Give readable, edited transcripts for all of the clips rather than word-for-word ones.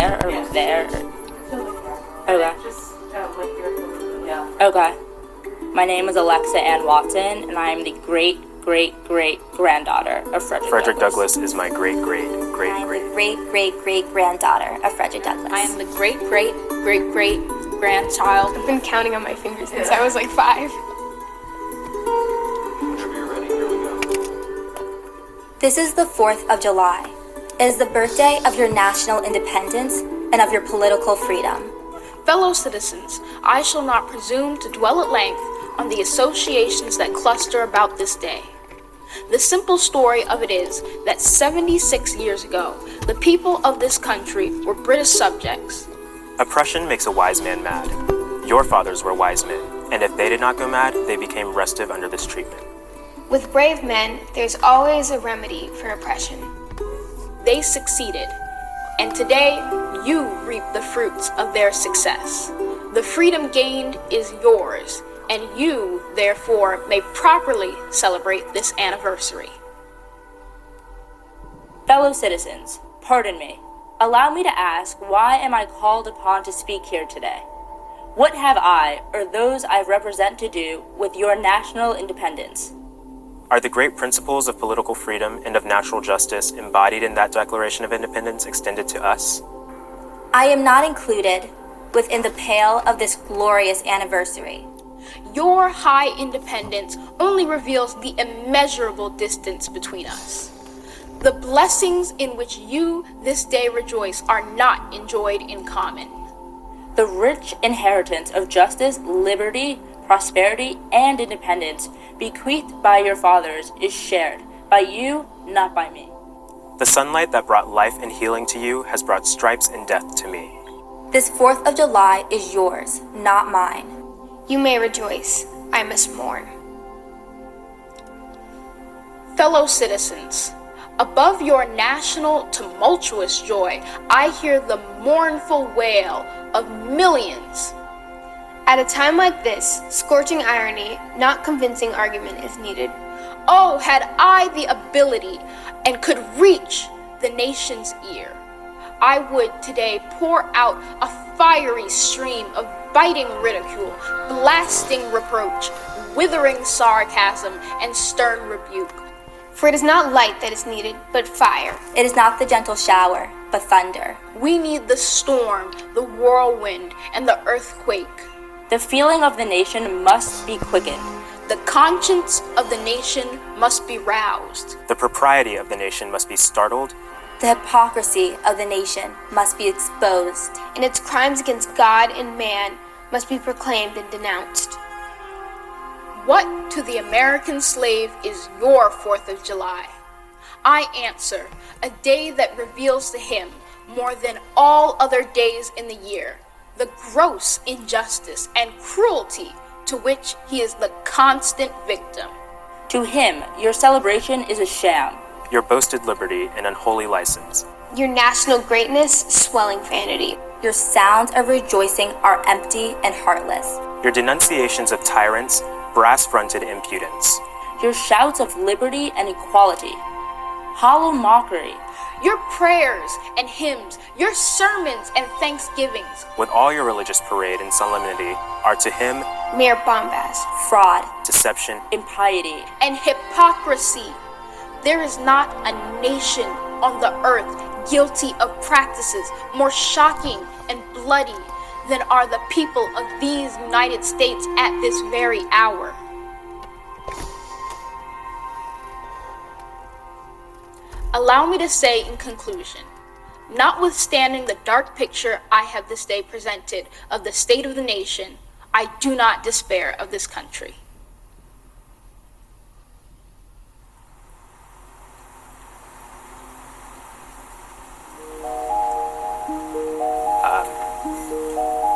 there or there? Okay. Okay. My name is Alexa Ann Watson, and I am the great-great-great-granddaughter of Fredrick Douglass is my great-great-great-great. I am the great-great-great-granddaughter of Fredrick Douglass. I am the great-great-great-great-grandchild. I've been counting on my fingers since I was like 5. Whenever you're ready, here we go. This is the 4th of July. It is the birthday of your national independence and of your political freedom. Fellow citizens, I shall not presume to dwell at length on the associations that cluster about this day. The simple story of it is that 76 years ago, the people of this country were British subjects. Oppression makes a wise man mad. Your fathers were wise men, and if they did not go mad, they became restive under this treatment. With brave men, there's always a remedy for oppression. They succeeded, and today you reap the fruits of their success. The freedom gained is yours, and you, therefore, may properly celebrate this anniversary. Fellow citizens, pardon me. Allow me to ask, why am I called upon to speak here today? What have I, or those I represent, to do with your national independence? Are the great principles of political freedom and of natural justice embodied in that Declaration of Independence extended to us? I am not included within the pale of this glorious anniversary. Your high independence only reveals the immeasurable distance between us. The blessings in which you this day rejoice are not enjoyed in common. The rich inheritance of justice, liberty, prosperity, and independence bequeathed by your fathers is shared by you, not by me. The sunlight that brought life and healing to you has brought stripes and death to me. This 4th of July is yours, not mine. You may rejoice, I must mourn. Fellow citizens, above your national tumultuous joy, I hear the mournful wail of millions. At a time like this, scorching irony, not convincing argument is needed. Oh, had I the ability and could reach the nation's ear, I would today pour out a fiery stream of biting ridicule, blasting reproach, withering sarcasm, and stern rebuke. For it is not light that is needed, but fire. It is not the gentle shower, but thunder. We need the storm, the whirlwind, and the earthquake. The feeling of the nation must be quickened. The conscience of the nation must be roused. The propriety of the nation must be startled. The hypocrisy of the nation must be exposed. And its crimes against God and man must be proclaimed and denounced. What to the American slave is your 4th of July? I answer, a day that reveals to him, more than all other days in the year, the gross injustice and cruelty to which he is the constant victim. To him, your celebration is a sham. Your boasted liberty an unholy license. Your national greatness, swelling vanity. Your sounds of rejoicing are empty and heartless. Your denunciations of tyrants, brass-fronted impudence. Your shouts of liberty and equality, hollow mockery. Your prayers and hymns, your sermons and thanksgivings, with all your religious parade and solemnity, are to him mere bombast, fraud, deception, impiety, and hypocrisy. There is not a nation on the earth guilty of practices more shocking and bloody than are the people of these United States at this very hour. Allow me to say in conclusion, notwithstanding the dark picture I have this day presented of the state of the nation, I do not despair of this country.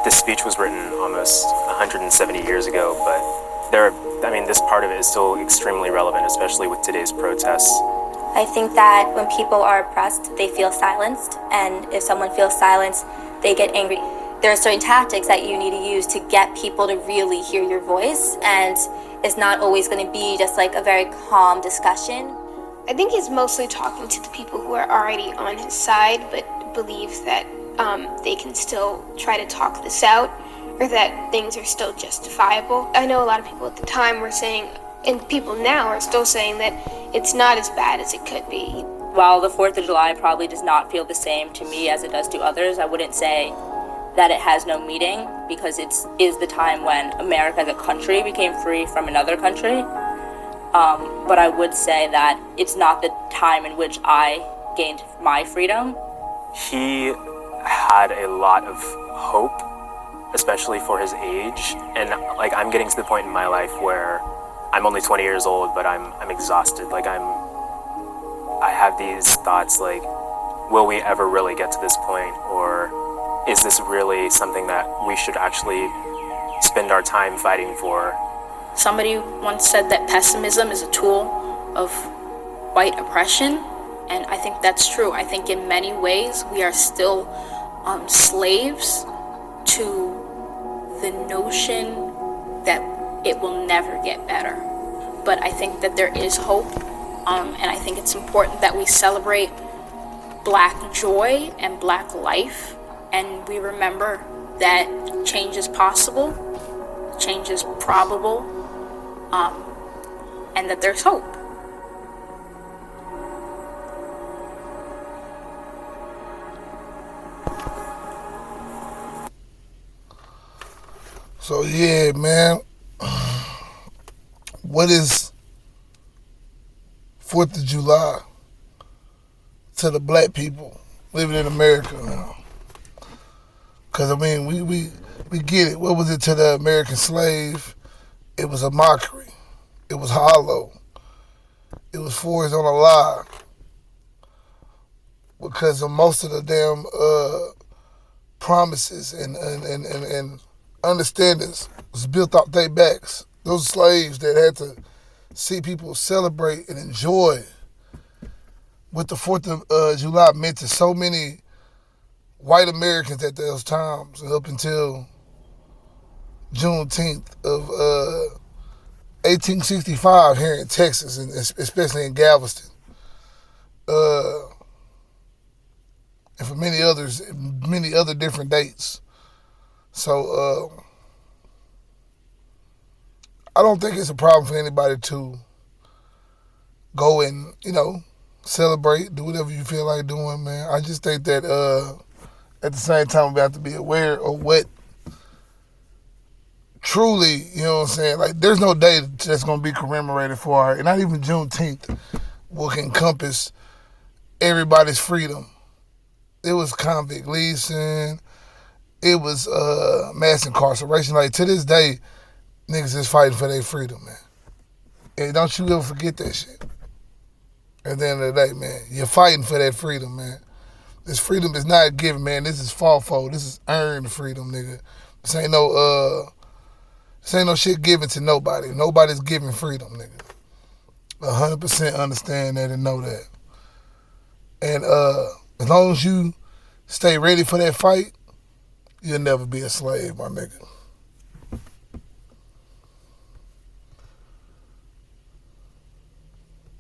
This speech was written almost 170 years ago, but this part of it is still extremely relevant, especially with today's protests. I think that when people are oppressed, they feel silenced, and if someone feels silenced, they get angry. There are certain tactics that you need to use to get people to really hear your voice, and it's not always going to be just like a very calm discussion. I think he's mostly talking to the people who are already on his side, but believes that they can still try to talk this out, or that things are still justifiable. I know a lot of people at the time were saying, and people now are still saying, that it's not as bad as it could be. While the 4th of July probably does not feel the same to me as it does to others, I wouldn't say that it has no meaning, because it is the time when America as a country became free from another country. But I would say that it's not the time in which I gained my freedom. He had a lot of hope, especially for his age, and like I'm getting to the point in my life where I'm only 20 years old, but I'm exhausted. Like I have these thoughts like, will we ever really get to this point, or is this really something that we should actually spend our time fighting for? Somebody once said that pessimism is a tool of white oppression, and I think that's true. I think in many ways we are still slaves to the notion that it will never get better. But I think that there is hope, and I think it's important that we celebrate Black joy and Black life, and we remember that change is possible, change is probable, and that there's hope. So yeah, man, what is 4th of July to the Black people living in America now? Because I mean, we get it. What was it to the American slave? It was a mockery. It was hollow. It was forged on a lie. Because of most of the damn promises and understandings was built off their backs. Those slaves that had to see people celebrate and enjoy what the 4th of July meant to so many white Americans at those times, up until Juneteenth of 1865 here in Texas, and especially in Galveston, and for many other different dates. So I don't think it's a problem for anybody to go and, celebrate, do whatever you feel like doing, man. I just think that at the same time we have to be aware of what truly, you know what I'm saying, like there's no day that's going to be commemorated for her, and not even Juneteenth will encompass everybody's freedom. It was convict leasing, it was mass incarceration. Like to this day, niggas is fighting for their freedom, man. And don't you ever forget that shit. At the end of the day, man, you're fighting for that freedom, man. This freedom is not given, man. This is fought for. This is earned freedom, nigga. This ain't no shit given to nobody. Nobody's giving freedom, nigga. 100% understand that and know that. And as long as you stay ready for that fight, you'll never be a slave, my nigga.